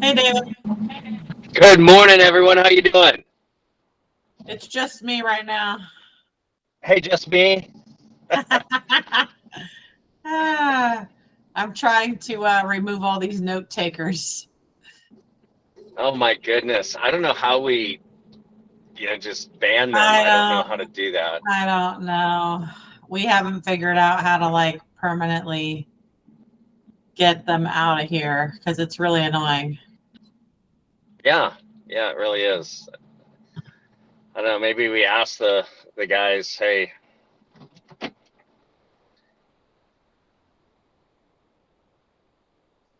Hey, David. Good morning, everyone. How you doing? It's just me right now. Hey, just me. Ah, I'm trying to remove all these note takers. Oh my goodness. I don't know how we, just ban them. I I don't know how don't, to do that. I don't know. We haven't figured out how to like permanently get them out of here because it's really annoying. Yeah, yeah, it really is. I don't know. Maybe we ask the guys, hey,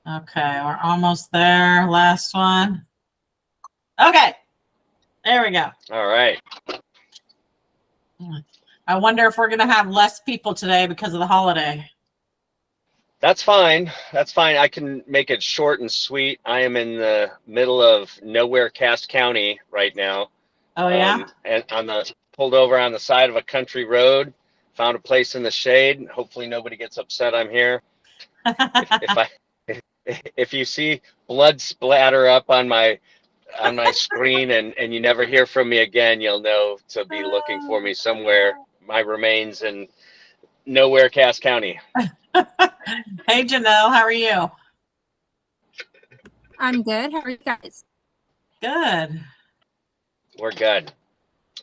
Okay, we're almost there. Last one. Okay, there we go. all right. I wonder if we're going to have less people today because of the holiday. That's fine. That's fine. I can make it short and sweet. I am in the middle of nowhere, Cass County right now. Oh, yeah? And pulled over on the side of a country road. Found a place in the shade. Hopefully nobody gets upset I'm here. If I if you see blood splatter up on my screen and you never hear from me again, you'll know to be looking for me somewhere. My remains in nowhere, Cass County. Hey, Janelle, how are you? I'm good. How are you guys? Good. We're good.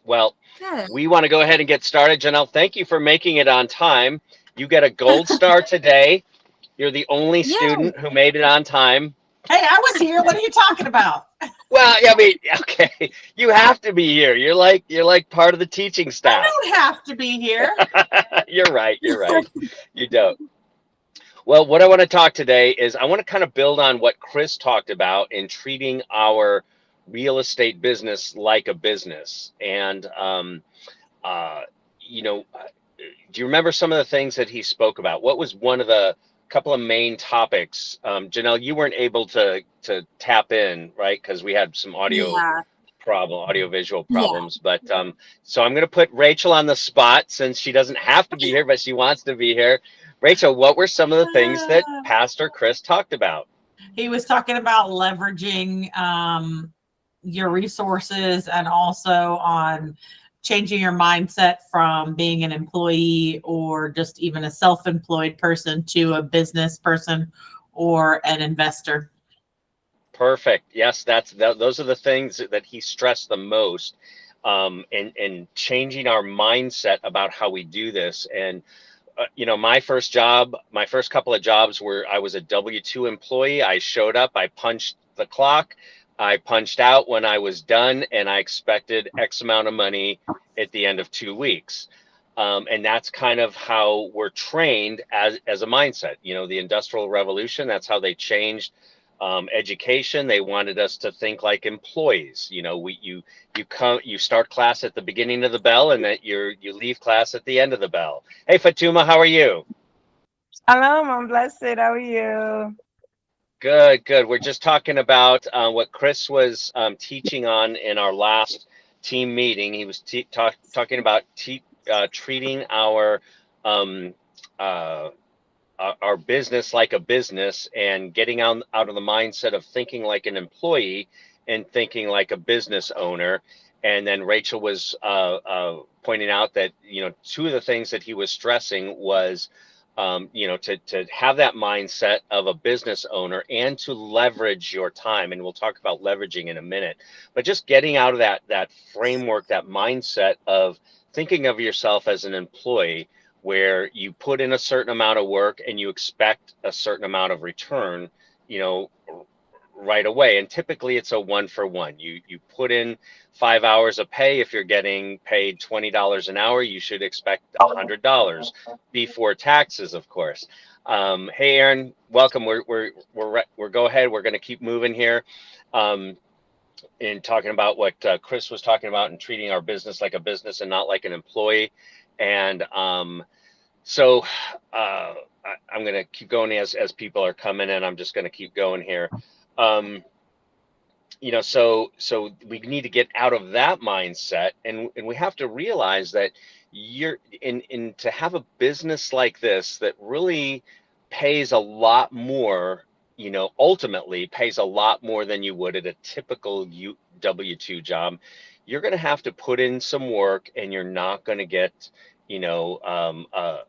Well, Good. we want to go ahead and get started. Janelle, thank you for making it on time. You get a gold star today. You're the only Yay! student who made it on time. Hey, I was here. What are you talking about? Well, I mean, okay, you have to be here. You're like part of the teaching I staff. don't have to be here. You're right. You're right. You don't. Well, what I want to talk today is I want to kind of build on what Chris talked about in treating our real estate business like a business. And, uh, you know, uh, do you remember some of the things that he spoke about? What was one of the couple of main topics? Janelle, you weren't able to tap in, right? Because we had some Yeah. audio visual Yeah. problems. But so I'm going to put Rachel on the spot since she doesn't have to be here, but she wants to be here. Rachel, what were some of the things that Pastor Chris talked about? He was talking about leveraging your resources and also on changing your mindset from being an employee or just even a self-employed person to a business person or an investor. Perfect. Yes, those are the things that he stressed the most, and changing our mindset about how we do this. And my first couple of jobs were I was a W-2 employee. I showed up, I punched the clock, I punched out when I was done, and I expected X amount of money at the end of 2 weeks. And that's kind of how we're trained as a mindset. The Industrial Revolution, that's how they changed education. They wanted us to think like employees. You start class at the beginning of the bell, and that you leave class at the end of the bell. Hey, Fatuma, how are you? Hello, I'm blessed. How are you? Good, good. We're just talking about what Chris was teaching on in our last team meeting. He was talking about treating um, uh, our business like a business and getting out of the mindset of thinking like an employee and thinking like a business owner. And then Rachel was pointing out that, two of the things that he was stressing was, to have that mindset of a business owner and to leverage your time. And we'll talk about leveraging in a minute, but just getting out of that framework, that mindset of thinking of yourself as an employee where you put in a certain amount of work and you expect a certain amount of return, you know, right away. And typically it's a one for one. You put in 5 hours of pay. If you're getting paid $20 an hour, you should expect $100 before taxes, of course. Hey, Aaron, welcome. We're go ahead. We're going to keep moving here. In talking about what Chris was talking about and treating our business like a business and not like an employee. And so I'm going to keep going as people are coming in. I'm just going to keep going here. Um, so we need to get out of that mindset, and we have to realize that you're in to have a business like this that really pays a lot more, ultimately pays a lot more than you would at a typical W-2 job. You're going to have to put in some work, and you're not going to get, a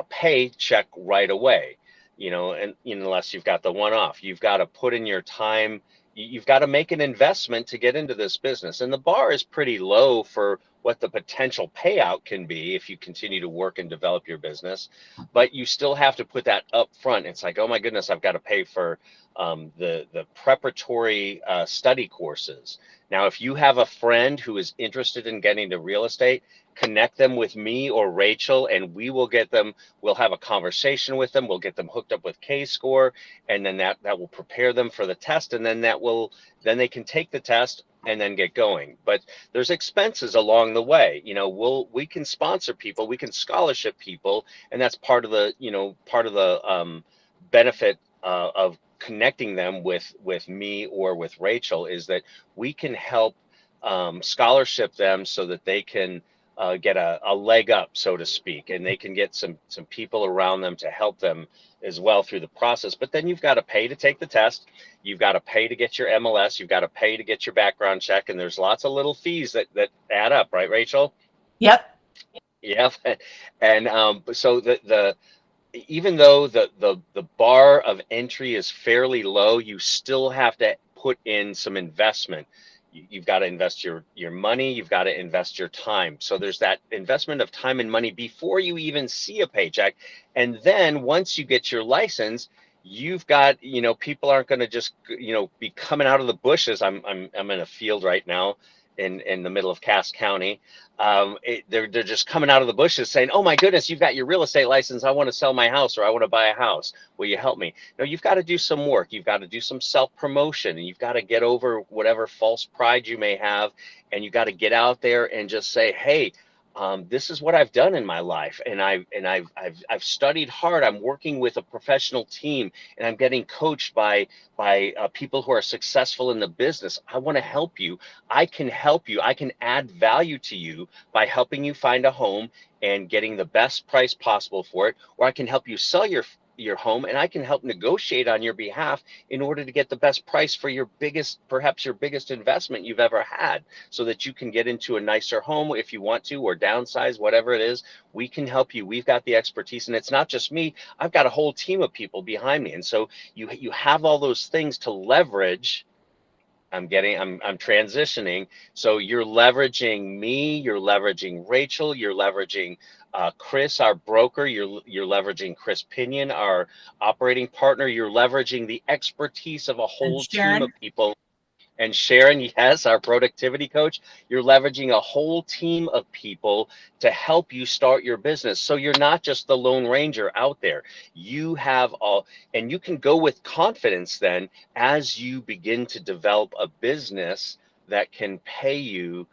paycheck right away, and unless you've got the one-off. You've got to put in your time. You've got to make an investment to get into this business, and the bar is pretty low for what the potential payout can be if you continue to work and develop your business. But you still have to put that up front. It's like, oh my goodness, I've got to pay for the preparatory study courses. Now, if you have a friend who is interested in getting into real estate, connect them with me or Rachel, and we'll have a conversation with them. We'll get them hooked up with K-Score, and then that will prepare them for the test, and then then they can take the test and then get going. But there's expenses along the way. We can sponsor people, we can scholarship people, and that's part of the benefit of connecting them with me or with Rachel, is that we can help scholarship them so that they can get a leg up, so to speak, and they can get some people around them to help them as well through the process. But then you've got to pay to take the test. You've got to pay to get your MLS. You've got to pay to get your background check, and there's lots of little fees that add up, right, Rachel? Yep. Yep. And so even though the bar of entry is fairly low, you still have to put in some investment. You've got to invest your money, you've got to invest your time. So there's that investment of time and money before you even see a paycheck. And then once you get your license, you've got, people aren't going to just, be coming out of the bushes. I'm in a field right now in the middle of Cass County. They're just coming out of the bushes saying, oh my goodness, you've got your real estate license. I want to sell my house, or I want to buy a house. Will you help me? No, you've got to do some work. You've got to do some self-promotion, and you've got to get over whatever false pride you may have. And you've got to get out there and just say, hey, this is what I've done in my life, and I've studied hard. I'm working with a professional team, and I'm getting coached by people who are successful in the business. I want to help you. I can help you. I can add value to you by helping you find a home and getting the best price possible for it, or I can help you sell your home, and I can help negotiate on your behalf in order to get the best price for perhaps your biggest investment you've ever had, so that you can get into a nicer home if you want to, or downsize, whatever it is. We can help you. We've got the expertise, and it's not just me. I've got a whole team of people behind me. And so you have all those things to leverage. I'm transitioning. So you're leveraging me, you're leveraging Rachel, you're leveraging Chris, our broker, you're leveraging Chris Pinion, our operating partner, you're leveraging the expertise of a whole team of people. And Sharon, yes, our productivity coach, you're leveraging a whole team of people to help you start your business. So you're not just the Lone Ranger out there. You have and you can go with confidence then as you begin to develop a business that can pay you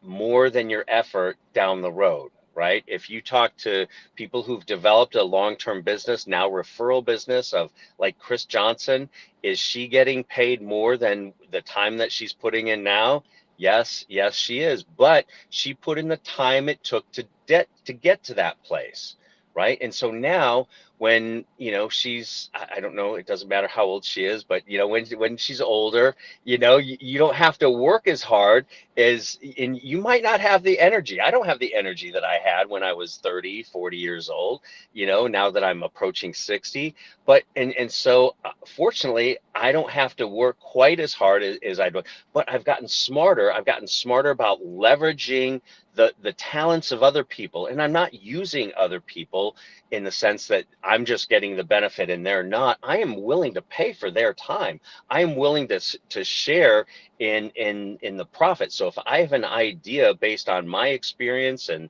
more than your effort down the road. Right? If you talk to people who've developed a long-term business, now referral business of like Chris Johnson, is she getting paid more than the time that she's putting in now? Yes, she is. But she put in the time it took to get to that place. Right? And so now when, she's, I don't know, it doesn't matter how old she is, but, when she's older, you don't have to work as hard and you might not have the energy. I don't have the energy that I had when I was 30, 40 years old, now that I'm approaching 60. But, and so fortunately, I don't have to work quite as hard as I do, but I've gotten smarter. I've gotten smarter about leveraging the talents of other people. And I'm not using other people in the sense that I'm just getting the benefit and they're not. I am willing to pay for their time. I am willing to share in the profit. So if I have an idea based on my experience and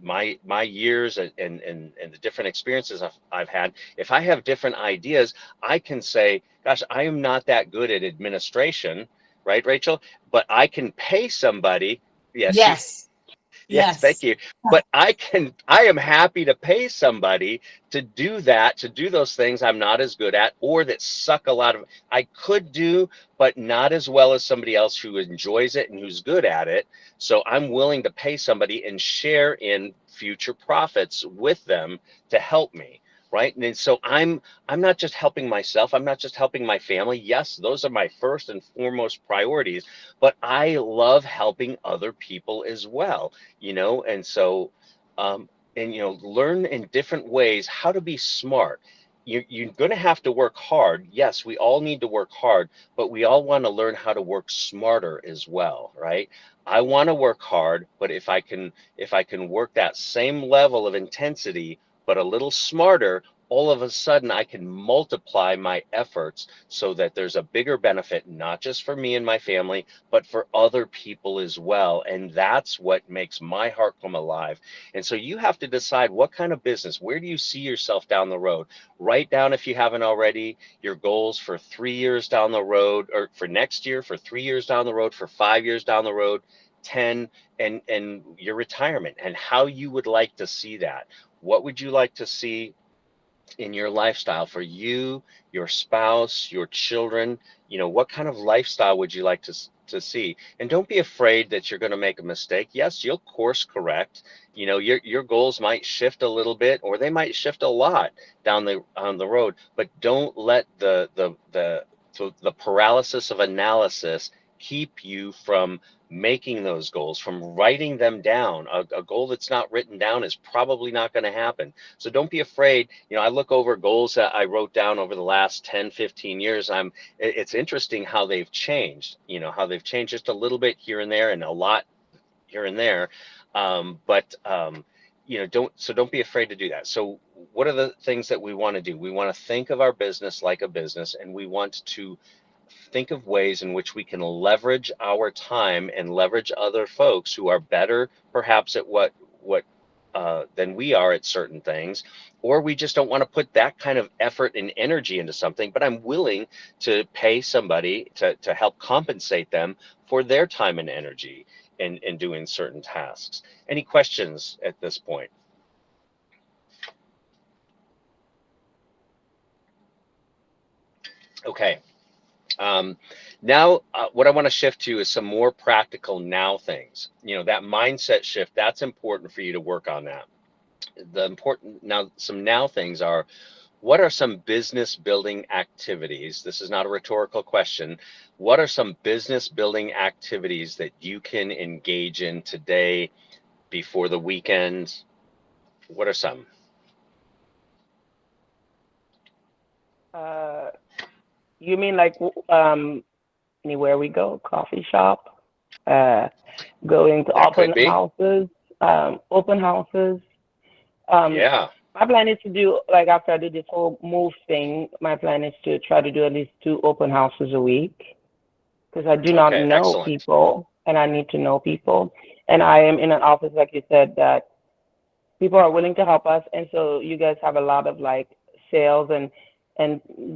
my years and the different experiences I've had, if I have different ideas, I can say, gosh, I am not that good at administration, right, Rachel? But I can pay somebody. Yes. Yes, thank you. But I am happy to pay somebody to do that, to do those things I'm not as good at, or that suck a lot of, I could do, but not as well as somebody else who enjoys it and who's good at it. So I'm willing to pay somebody and share in future profits with them to help me. right? And then, so I'm not just helping myself, I'm not just helping my family. Yes, those are my first and foremost priorities, but I love helping other people as well, and so and learn in different ways how to be smart. You're going to have to work hard. Yes, we all need to work hard, but we all want to learn how to work smarter as well, right? I want to work hard, but if I can work that same level of intensity but a little smarter, all of a sudden I can multiply my efforts so that there's a bigger benefit, not just for me and my family, but for other people as well. And that's what makes my heart come alive. And so you have to decide what kind of business, where do you see yourself down the road? Write down, if you haven't already, your goals for 3 years down the road, or for next year, for 3 years down the road, for 5 years down the road, 10, and your retirement, and how you would like to see that. What would you like to see in your lifestyle for you, your spouse, your children? What kind of lifestyle would you like to see? And don't be afraid that you're going to make a mistake. Yes, you'll course correct. Your goals might shift a little bit, or they might shift a lot down the road, but don't let the paralysis of analysis keep you from making those goals, from writing them down. A goal that's not written down is probably not going to happen. So don't be afraid. I look over goals that I wrote down over the last 10, 15 years. It's interesting how they've changed, how they've changed just a little bit here and there and a lot here and there. Don't be afraid to do that. So what are the things that we want to do? We want to think of our business like a business, and we want to think of ways in which we can leverage our time and leverage other folks who are better perhaps at what than we are at certain things, or we just don't want to put that kind of effort and energy into something, but I'm willing to pay somebody to help compensate them for their time and energy in doing certain tasks. Any questions at this point? Okay. Now, what I want to shift to is some more practical now things. That mindset shift, that's important for you to work on that. Some now things are, what are some business building activities? This is not a rhetorical question. What are some business building activities that you can engage in today before the weekend? What are some? You mean like anywhere we go, coffee shop, going to That could open be. houses, open houses. Um, Yeah. my plan is to do, like, after I do this whole move thing, my plan is to try to do at least 2 open houses a week, because I do not Okay. know Excellent. people and I need to know people. And I am in an office, like you said, that people are willing to help us. And so you guys have a lot of like sales, and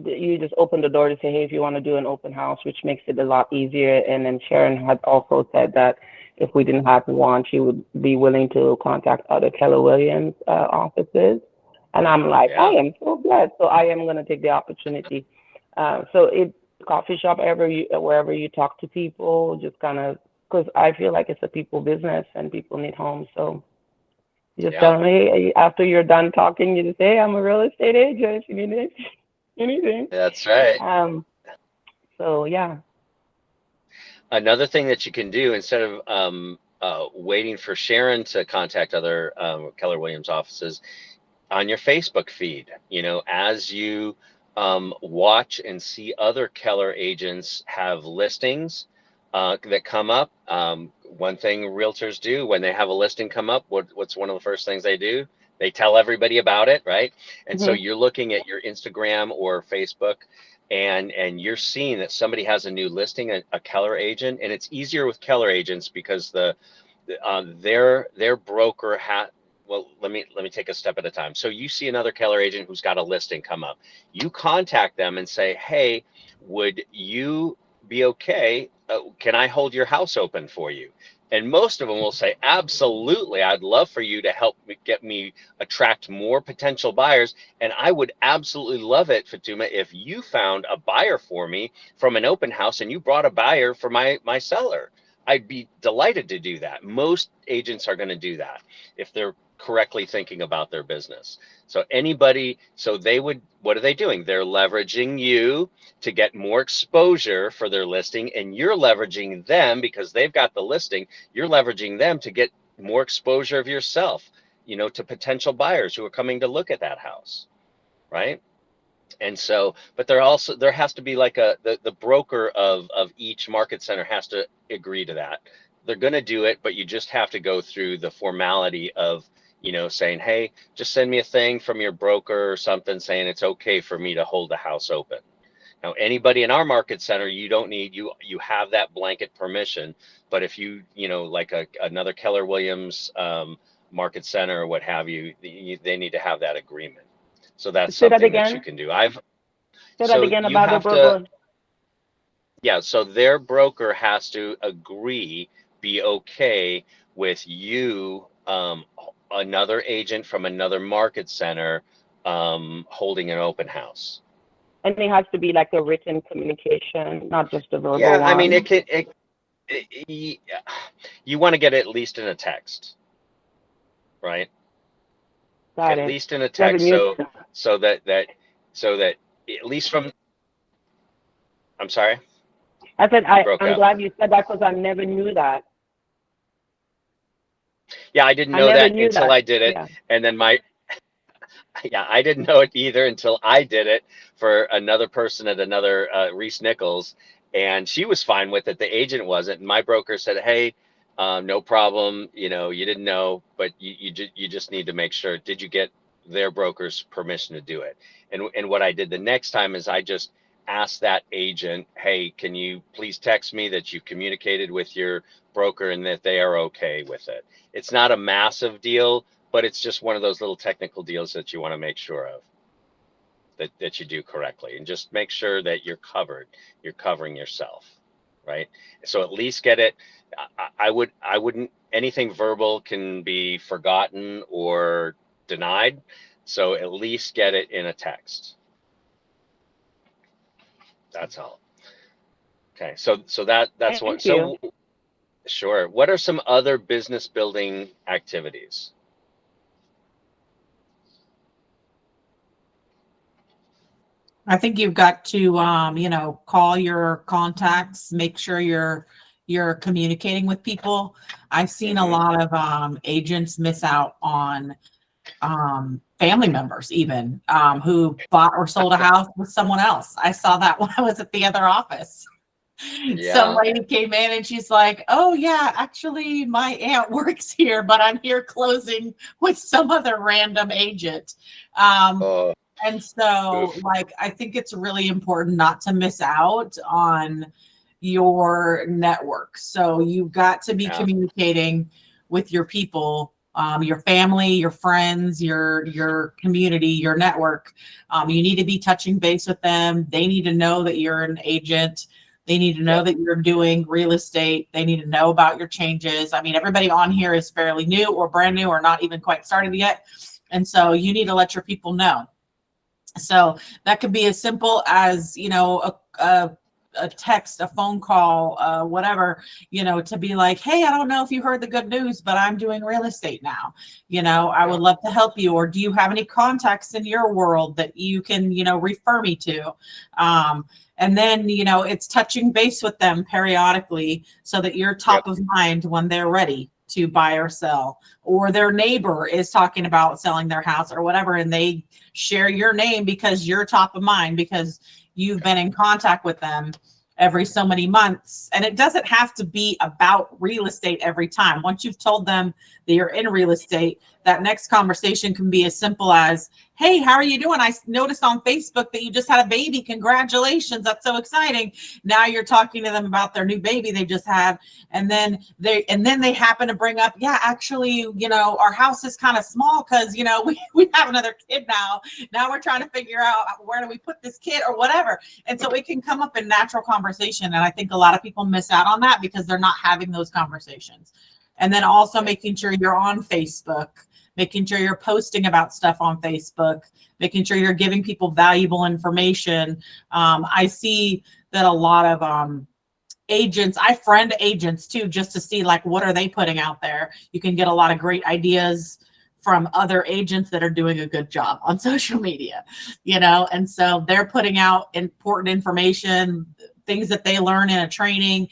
you just open the door to say, hey, if you want to do an open house, which makes it a lot easier. And then Sharon had also said that if we didn't have one, she would be willing to contact other Keller Williams offices. And I'm like, I Yeah. am so blessed. So I am going to take the opportunity. So it coffee shop, wherever you talk to people, just kind of, because I feel like it's a people business and people need homes. So you just Yeah. tell them, hey, after you're done talking, you just say, hey, I'm a real estate agent if you need anything. That's right. Um, so yeah. Another thing that you can do, instead of waiting for Sharon to contact other Keller Williams offices, on your Facebook feed, as you watch and see other Keller agents have listings that come up. One thing realtors do when they have a listing come up, what's one of the first things they do? They tell everybody about it, right? And so Hmm. you're looking at your Instagram or Facebook, and you're seeing that somebody has a new listing, a Keller agent, and it's easier with Keller agents because their broker well, let me take a step at a time. So you see another Keller agent who's got a listing come up. You contact them and say, hey, would you be okay? Can I hold your house open for you? And most of them will say, absolutely. I'd love for you to help me attract more potential buyers. And I would absolutely love it, Fatuma, if you found a buyer for me from an open house and you brought a buyer for my seller. I'd be delighted to do that. Most agents are going to do that. If they're correctly thinking about their business. So anybody, so they would, what are they doing? They're leveraging you to get more exposure for their listing, and you're leveraging them because they've got the listing. You're leveraging them to get more exposure of yourself, you know, to potential buyers who are coming to look at that house, right? And so, but there has to be like the broker of each market center has to agree to that. They're going to do it, but you just have to go through the formality of, you know, saying, hey, just send me a thing from your broker or something saying it's okay for me to hold the house open. Now, anybody in our market center, you don't need, you have that blanket permission. But if you know, like another Keller Williams market center or what have you, they need to have that agreement. So that's Say that something that you again. can do. Say that So again you about the have to, broker. yeah, so their broker has to agree, be okay with you, another agent from another market center, holding an open house. And it has to be like a written communication, not just a verbal Yeah, I mean, one. you want to get it at least in a text, right? Got At it. least in a Never text, knew so that at least from, I'm sorry, I said, you broke I'm up. glad you said that because I never knew that. Yeah, I didn't I know never that knew until that. I did it, Yeah. and then yeah, I didn't know it either until I did it for another person at another Reese Nichols, and she was fine with it. The agent wasn't, and my broker said, "Hey, no problem. You know, you didn't know, but you just need to make sure. Did you get their broker's permission to do it?" And what I did the next time is I just asked that agent, "Hey, can you please text me that you've communicated with your broker and that they are okay with it?" It's not a massive deal, but it's just one of those little technical deals that you want to make sure of, that you do correctly, and just make sure that you're covered. You're covering yourself, right? So at least get it. I wouldn't, anything verbal can be forgotten or denied. So at least get it in a text. That's all. Okay. So that's one. Thank you. So sure. What are some other business building activities? I think you've got to, you know, call your contacts, make sure you're communicating with people. I've seen a lot of agents miss out on family members even who bought or sold a house with someone else. I saw that when I was at the other office. Some Yeah. lady came in and she's like, "Oh yeah, actually my aunt works here, but I'm here closing with some other random agent." Oh, And so, oof. like, I think it's really important not to miss out on your network. So you've got to be Yeah. communicating with your people, your family, your friends, your community, your network. You need to be touching base with them. They need to know that you're an agent. They need to know Yep. that you're doing real estate. They need to know about your changes. I mean, everybody on here is fairly new or brand new or not even quite started yet. And so you need to let your people know. So that could be as simple as, you know, a text, a phone call, whatever, you know, to be like, "Hey, I don't know if you heard the good news, but I'm doing real estate now. You know, I would love to help you. Or do you have any contacts in your world that you can, you know, refer me to?" And then, you know, it's touching base with them periodically so that you're top of mind when they're ready to buy or sell, or their neighbor is talking about selling their house or whatever, and they share your name because you're top of mind because you've been in contact with them every so many months. And it doesn't have to be about real estate every time. Once you've told them that you're in real estate, that next conversation can be as simple as, "Hey, how are you doing? I noticed on Facebook that you just had a baby. Congratulations. That's so exciting." Now you're talking to them about their new baby they just had. And then they happen to bring up, "Yeah, actually, you know, our house is kind of small because, you know, we have another kid now. Now we're trying to figure out where do we put this kid," or whatever. And so it can come up in natural conversation. And I think a lot of people miss out on that because they're not having those conversations. And then also making sure you're on Facebook, making sure you're posting about stuff on Facebook, making sure you're giving people valuable information. I see that a lot of agents, I friend agents too, just to see like what are they putting out there. You can get a lot of great ideas from other agents that are doing a good job on social media, you know, and so they're putting out important information, things that they learn in a training,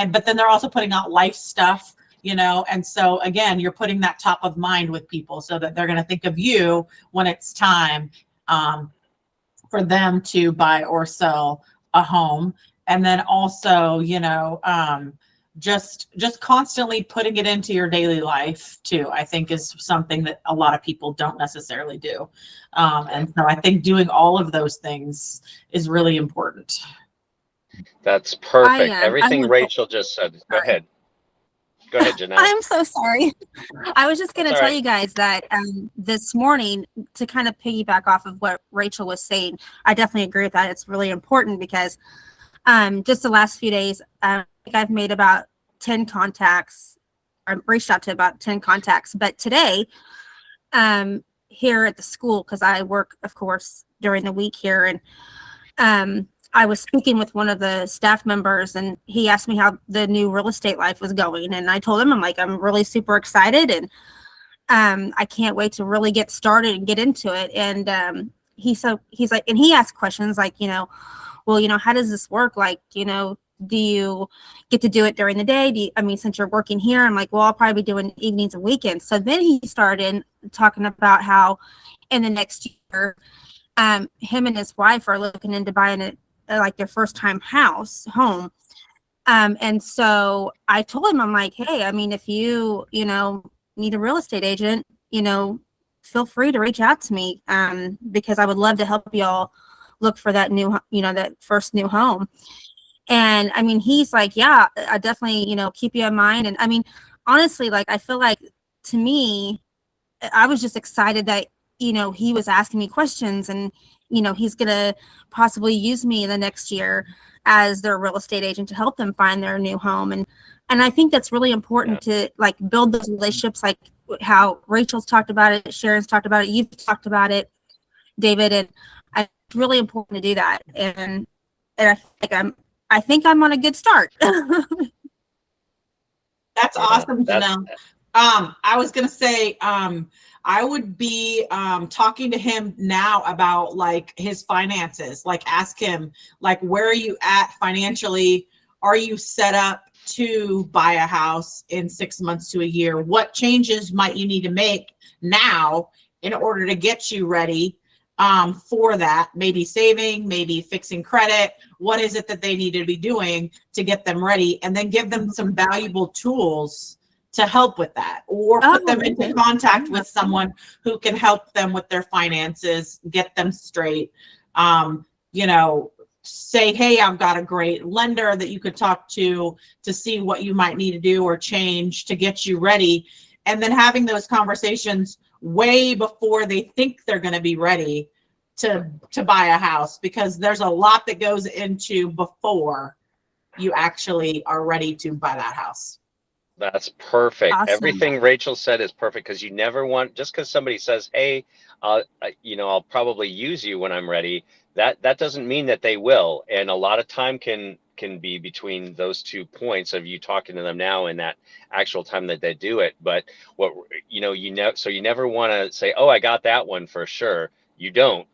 but then they're also putting out life stuff, you know, and so again, you're putting that top of mind with people so that they're going to think of you when it's time for them to buy or sell a home. And then also, you know, just constantly putting it into your daily life too, I think is something that a lot of people don't necessarily do. And so I think doing all of those things is really important. That's perfect. Everything Rachel just said. Go ahead. Go ahead, Janelle. I'm so sorry. I was just going to tell right. you guys that this morning, to kind of piggyback off of what Rachel was saying, I definitely agree with that. It's really important because just the last few days, I think I've made about 10 contacts. I reached out to about 10 contacts. But today, here at the school, because I work, of course, during the week here, and I was speaking with one of the staff members, and he asked me how the new real estate life was going. And I told him, I'm really super excited, and I can't wait to really get started and get into it. And he's like, and he asked questions like, well, how does this work? Like, do you get to do it during the day? Since you're working here, I'm like, well, I'll probably be doing evenings and weekends. So then he started talking about how in the next year, him and his wife are looking into buying it, like their first time home. And so I told him, I'm like, hey, if you, need a real estate agent, feel free to reach out to me, because I would love to help y'all look for that new, that first new home. And he's like, yeah, I definitely, keep you in mind. And honestly, like, I feel like, to me, I was just excited that, he was asking me questions, and he's going to possibly use me in the next year as their real estate agent to help them find their new home. And I think that's really important to like build those relationships, like how Rachel's talked about it, Sharon's talked about it, you've talked about it, David, and it's really important to do that. And I think I'm on a good start. That's awesome to know. I was going to say, I would be talking to him now about like his finances, like ask him, like, where are you at financially? Are you set up to buy a house in 6 months to a year? What changes might you need to make now in order to get you ready for that? Maybe saving, maybe fixing credit. What is it that they need to be doing to get them ready? And then give them some valuable tools to help with that, or put them into contact with someone who can help them with their finances, get them straight. Say, hey, I've got a great lender that you could talk to see what you might need to do or change to get you ready. And then having those conversations way before they think they're going to be ready to buy a house, because there's a lot that goes into before you actually are ready to buy that house. That's perfect. Awesome. Everything Rachel said is perfect, because you never want, just because somebody says, hey, I'll probably use you when I'm ready, that doesn't mean that they will. And a lot of time can be between those 2 points of you talking to them now and that actual time that they do it. But so you never want to say, oh, I got that one for sure. You don't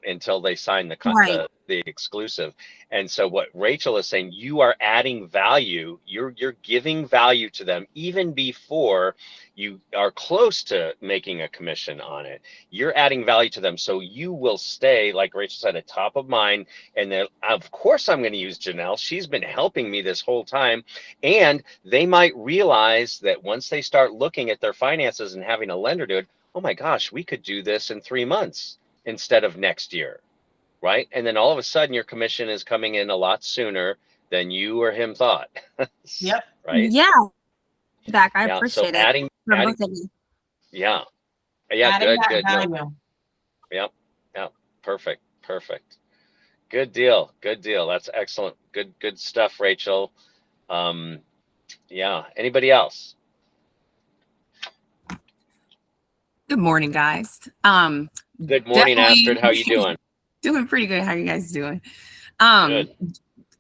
until they sign the exclusive. And so what Rachel is saying, you are adding value. You're giving value to them even before you are close to making a commission on it. You're adding value to them, so you will stay, like Rachel said, at top of mind. And then, of course, I'm going to use Janelle. She's been helping me this whole time. And they might realize that once they start looking at their finances and having a lender do it, oh my gosh, we could do this in 3 months instead of next year, right? And then all of a sudden your commission is coming in a lot sooner than you or him thought. Yep. Right? Yeah. I appreciate it. Adding, Both of you. yeah. Adding Good. value. Yep. Perfect. Good deal. That's excellent. Good stuff, Rachel. Anybody else? Good morning, guys. Good morning, Astrid. How you doing? Doing pretty good. How are you guys doing? Good.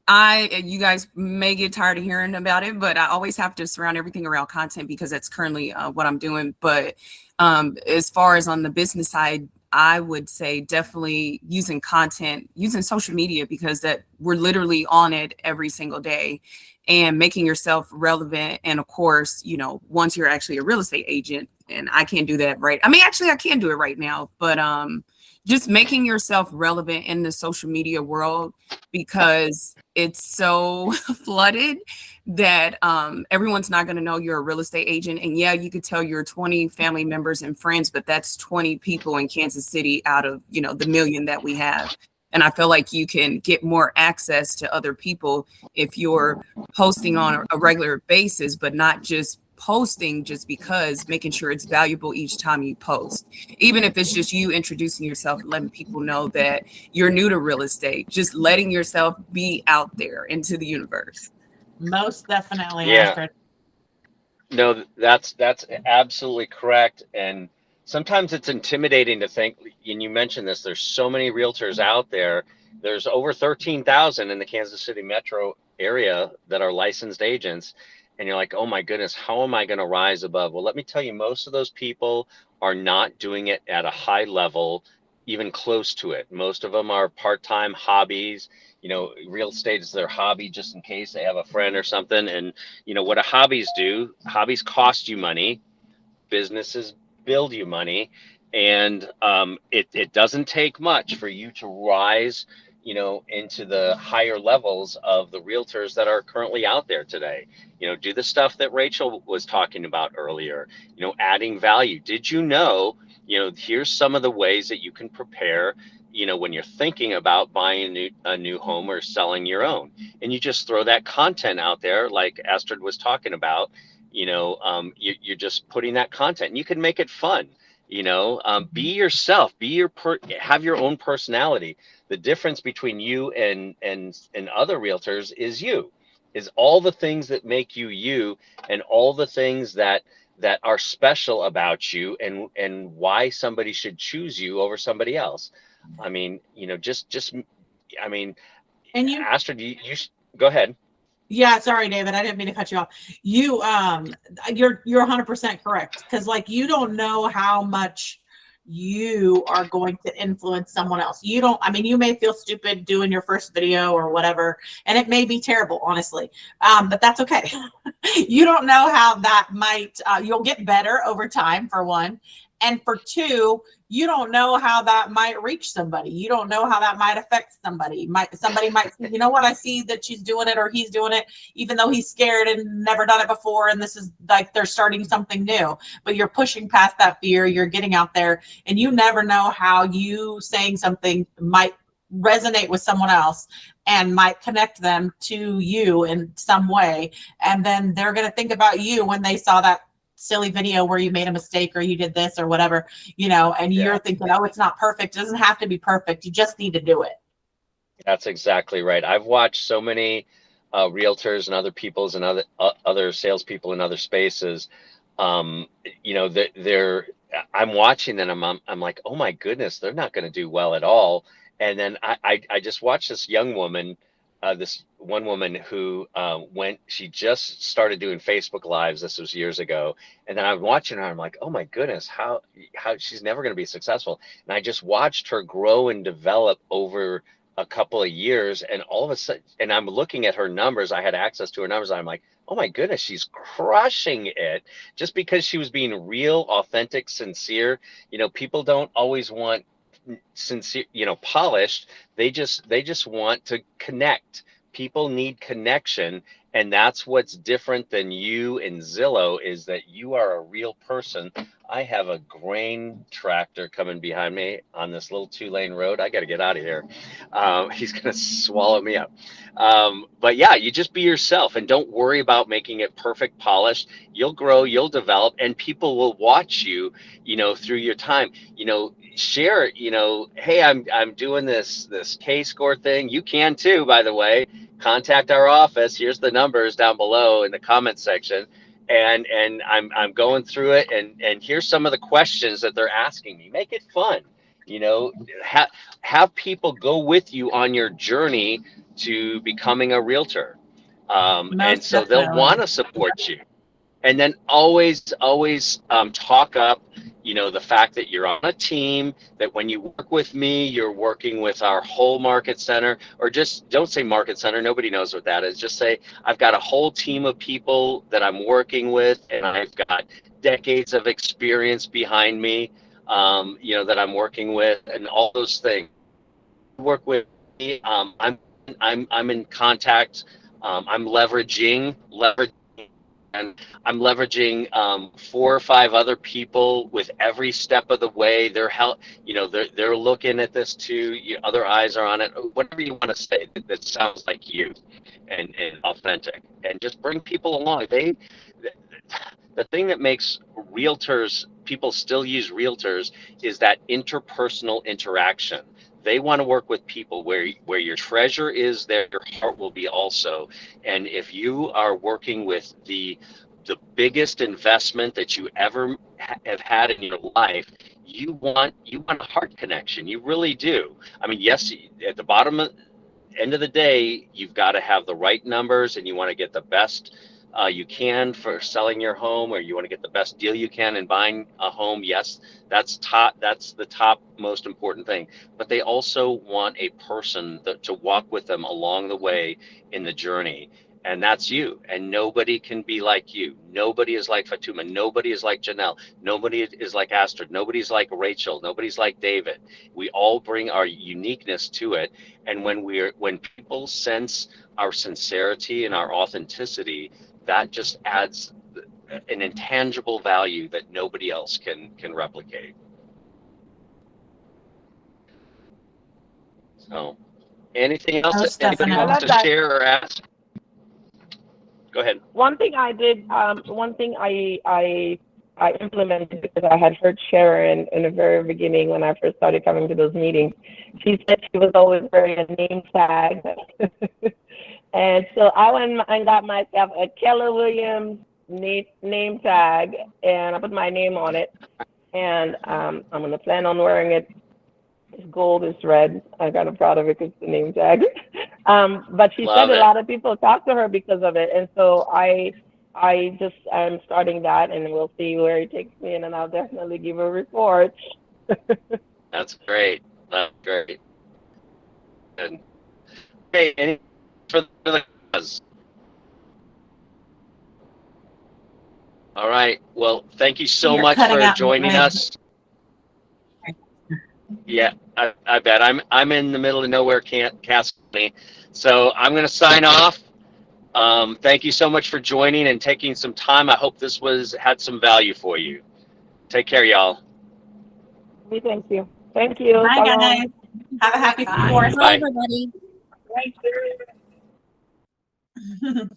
You guys may get tired of hearing about it, but I always have to surround everything around content because that's currently what I'm doing. But as far as on the business side, I would say definitely using content, using social media, because that we're literally on it every single day, and making yourself relevant. And of course, once you're actually a real estate agent, and I can't do that right. I mean, actually, I can do it right now, but just making yourself relevant in the social media world, because it's so flooded that everyone's not going to know you're a real estate agent. And yeah, you could tell your 20 family members and friends, but that's 20 people in Kansas City out of, the million that we have. And I feel like you can get more access to other people if you're posting on a regular basis, but not just posting just because, making sure it's valuable each time you post, even if it's just you introducing yourself and letting people know that you're new to real estate, just letting yourself be out there into the universe. Most definitely, Yeah. Astrid. No, that's absolutely correct. And sometimes it's intimidating to think, and you mentioned this, there's so many realtors out there. There's over 13,000 in the Kansas City metro area that are licensed agents. And you're like, oh my goodness, how am I going to rise above? Well, let me tell you, most of those people are not doing it at a high level, even close to it. Most of them are part-time hobbies. Real estate is their hobby just in case they have a friend or something. And what hobbies do, hobbies cost you money, businesses build you money, and it doesn't take much for you to rise into the higher levels of the realtors that are currently out there today. Do the stuff that Rachel was talking about earlier, adding value. Did you know, here's some of the ways that you can prepare when you're thinking about buying a new home or selling your own, and you just throw that content out there like Astrid was talking about. You're just putting that content, and you can make it fun. Be yourself, have your own personality. The difference between you and other realtors is all the things that make you, and all the things that are special about you, and why somebody should choose you over somebody else. I mean, I mean, And you, Astrid, go ahead. yeah, sorry, David, I didn't mean to cut you off. You're 100% correct, because you don't know how much you are going to influence someone else. You may feel stupid doing your first video or whatever, and it may be terrible, honestly, but that's okay. You don't know how that might, you'll get better over time, for one. And for two, you don't know how that might reach somebody. You don't know how that might affect somebody. Somebody might say, you know what, I see that she's doing it or he's doing it, even though he's scared and never done it before. And this is like they're starting something new, but you're pushing past that fear. You're getting out there, and you never know how you saying something might resonate with someone else and might connect them to you in some way. And then they're going to think about you when they saw that silly video where you made a mistake or you did this or whatever, and you're thinking, oh, it's not perfect. It doesn't have to be perfect. You just need to do it. That's exactly right. I've watched so many realtors and other people's and other salespeople in other spaces. I'm watching them. I'm like, oh my goodness, they're not going to do well at all. And then I just watched this young woman, this one woman who she just started doing Facebook Lives. This was years ago. And then I'm watching her. I'm like, oh my goodness, how she's never going to be successful. And I just watched her grow and develop over a couple of years. And all of a sudden, and I'm looking at her numbers. I had access to her numbers. I'm like, oh my goodness, she's crushing it, just because she was being real, authentic, sincere. People don't always want sincere, polished. They just want to connect. People need connection, and that's what's different than you and Zillow, is that you are a real person. I have a grain tractor coming behind me on this little 2-lane road. I got to get out of here. He's gonna swallow me up. But yeah, you just be yourself, and don't worry about making it perfect, polished. You'll grow, you'll develop, and people will watch you, through your time. Share, hey, I'm doing this K-score thing. You can too, by the way. Contact our office. Here's the numbers down below in the comment section. And I'm going through it, and here's some of the questions that they're asking me. Make it fun. Have people go with you on your journey to becoming a realtor. And Most so they'll definitely. want to support you. And then always talk up, the fact that you're on a team, that when you work with me, you're working with our whole market center, or just don't say market center. Nobody knows what that is. Just say, I've got a whole team of people that I'm working with, and I've got decades of experience behind me, that I'm working with, and all those things. Work with me. I'm in contact. I'm leveraging, and I'm leveraging 4 or 5 other people with every step of the way. They're they're looking at this too. Other eyes are on it. Whatever you want to say that sounds like you and authentic, and just bring people along. The thing that makes people still use realtors, is that interpersonal interaction. They want to work with people. Where your treasure is, there your heart will be also. And if you are working with the biggest investment that you ever have had in your life, you want a heart connection. You really do. I mean, yes, at the end of the day, you've got to have the right numbers, and you want to get the best you can for selling your home, or you want to get the best deal you can in buying a home. Yes, that's the top most important thing. But they also want a person to walk with them along the way in the journey. And that's you. And nobody can be like you. Nobody is like Fatuma. Nobody is like Janelle. Nobody is like Astrid. Nobody's like Rachel. Nobody's like David. We all bring our uniqueness to it. And when people sense our sincerity and our authenticity, that just adds an intangible value that nobody else can replicate. So, anything else Most that anybody definitely. wants to that. share or ask? Go ahead. One thing I did, one thing I implemented, because I had heard Sharon in the very beginning when I first started coming to those meetings. She said she was always wearing a name tag. And so I went and got myself a Keller Williams name tag, and I put my name on it. And I'm going to plan on wearing it. It's gold, it's red. I'm kind of proud of it because it's the name tag. But she Love said it. a lot of people talk to her because of it. And so I'm starting that, and we'll see where it takes me, and then I'll definitely give a report. That's great. That's great. And hey, any for the cause? All right. Well, thank you so You're much cutting for out joining mid. us. Yeah, I bet. I'm in the middle of nowhere, Cass County. So I'm going to sign off. Thank you so much for joining and taking some time. I hope this had some value for you. Take care, y'all. Thank you. Thank you. Bye, Bye-bye. guys. Have a happy Bye. 4th. Bye, Bye. everybody. Thank you.